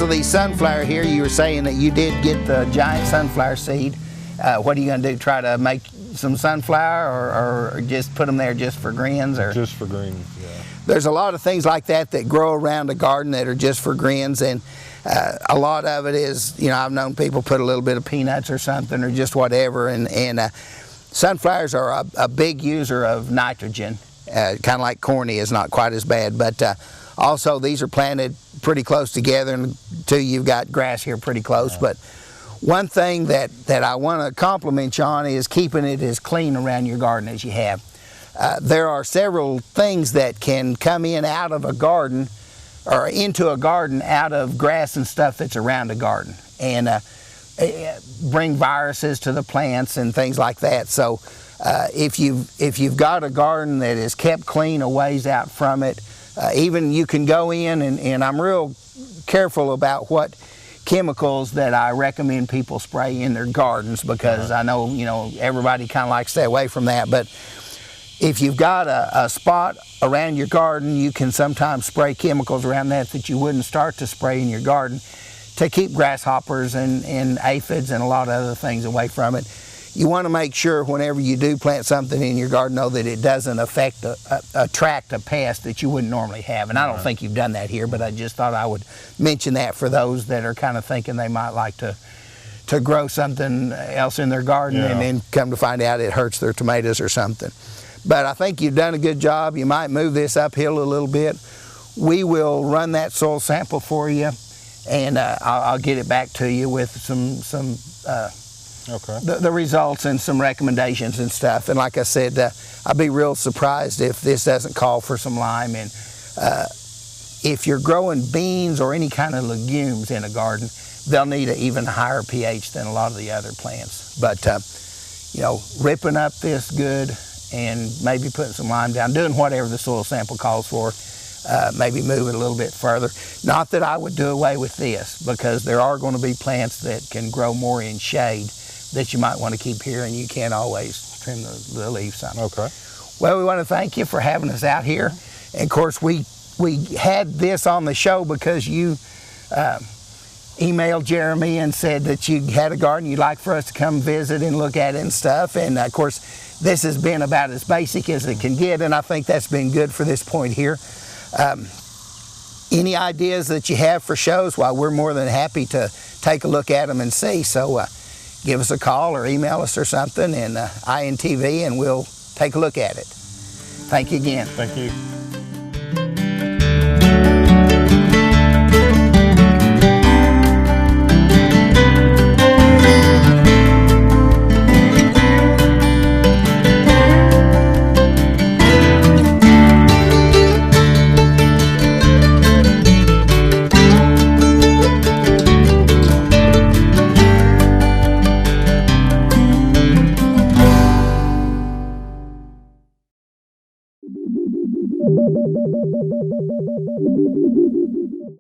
also these sunflower here, you were saying that you did get the giant sunflower seed. What are you going to do, try to make some sunflower or just put them there just for grins? Or just for greens, yeah. There's a lot of things like that that grow around a garden that are just for grins, and a lot of it is, you know, I've known people put a little bit of peanuts or something or just whatever, and sunflowers are a big user of nitrogen, kind of like corn is, not quite as bad, but also these are planted pretty close together, and too, you've got grass here pretty close. But one thing that I want to compliment you on is keeping it as clean around your garden as you have. There are several things that can come in out of a garden or into a garden out of grass and stuff that's around a garden, and bring viruses to the plants and things like that. So if you've got a garden that is kept clean a ways out from it, even you can go in, and I'm real careful about what chemicals that I recommend people spray in their gardens, because I know, you know, everybody kind of likes to stay away from that. But if you've got a spot around your garden, you can sometimes spray chemicals around that you wouldn't start to spray in your garden, to keep grasshoppers and aphids and a lot of other things away from it. You want to make sure whenever you do plant something in your garden, though, that it doesn't attract a pest that you wouldn't normally have. And I don't think you've done that here, but I just thought I would mention that for those that are kind of thinking they might like to grow something else in their garden, and then come to find out it hurts their tomatoes or something. But I think you've done a good job. You might move this uphill a little bit. We will run that soil sample for you, and I'll get it back to you with the results and some recommendations and stuff. And like I said, I'd be real surprised if this doesn't call for some lime. And if you're growing beans or any kind of legumes in a garden, they'll need an even higher pH than a lot of the other plants. But you know, ripping up this good and maybe putting some lime down, doing whatever the soil sample calls for, maybe move it a little bit further. Not that I would do away with this, because there are going to be plants that can grow more in shade that you might want to keep here, and you can't always trim the leaves on. Okay. Well, we want to thank you for having us out here. And of course, we had this on the show because you emailed Jeremy and said that you had a garden you'd like for us to come visit and look at it and stuff. And of course, this has been about as basic as it can get, and I think that's been good for this point here. Any ideas that you have for shows, well, we're more than happy to take a look at them and see. So give us a call or email us or something, and INTV, and we'll take a look at it. Thank you again. Thank you.